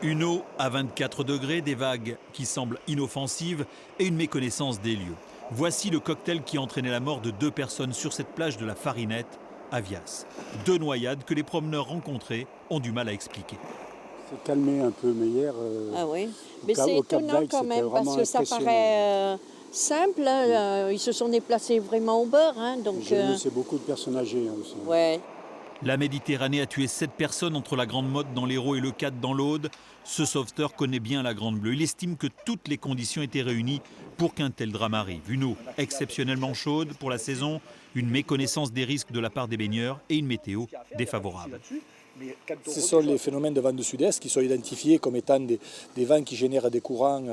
Une eau à 24 degrés, des vagues qui semblent inoffensives et une méconnaissance des lieux. Voici le cocktail qui a entraîné la mort de 2 personnes sur cette plage de la Farinette, à Vias. 2 noyades que les promeneurs rencontrés ont du mal à expliquer. C'est calmé un peu, mais hier, Ah oui, mais c'est au Cap étonnant d'Agde, quand c'était même parce vraiment que ça impressionnant. paraît simple. Hein, ils se sont déplacés vraiment au bord. Hein, donc, J'ai vu, c'est beaucoup de personnes âgées aussi. ouais. La Méditerranée a tué 7 personnes entre la Grande Motte dans l'Hérault et le Cadre dans l'Aude. Ce sauveteur connaît bien la Grande Bleue. Il estime que toutes les conditions étaient réunies pour qu'un tel drame arrive. Une eau exceptionnellement chaude pour la saison, une méconnaissance des risques de la part des baigneurs et une météo défavorable. Ce sont les phénomènes de vent de sud-est qui sont identifiés comme étant des vents qui génèrent des courants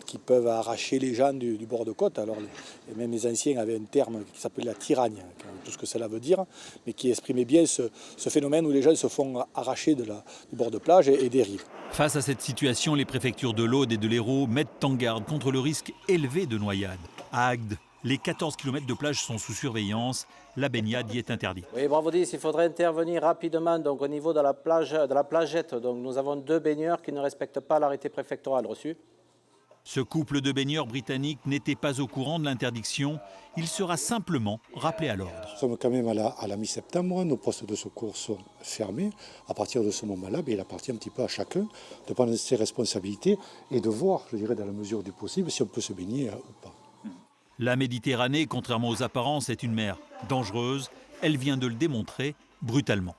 qui peuvent arracher les gens du bord de côte. Alors, même les anciens avaient un terme qui s'appelait la tiragne, tout ce que cela veut dire, mais qui exprimait bien ce phénomène où les gens se font arracher du bord de plage et des rives. Face à cette situation, les préfectures de l'Aude et de l'Hérault mettent en garde contre le risque élevé de noyade. À Agde, les 14 km de plage sont sous surveillance. La baignade y est interdite. Oui, bravo 10, il faudrait intervenir rapidement donc, au niveau de la plagette. Donc, nous avons 2 baigneurs qui ne respectent pas l'arrêté préfectoral reçu. Ce couple de baigneurs britanniques n'était pas au courant de l'interdiction. Il sera simplement rappelé à l'ordre. Nous sommes quand même à la mi-septembre, nos postes de secours sont fermés. À partir de ce moment-là, il appartient un petit peu à chacun de prendre ses responsabilités et de voir, je dirais, dans la mesure du possible, si on peut se baigner ou pas. La Méditerranée, contrairement aux apparences, est une mer dangereuse. Elle vient de le démontrer brutalement.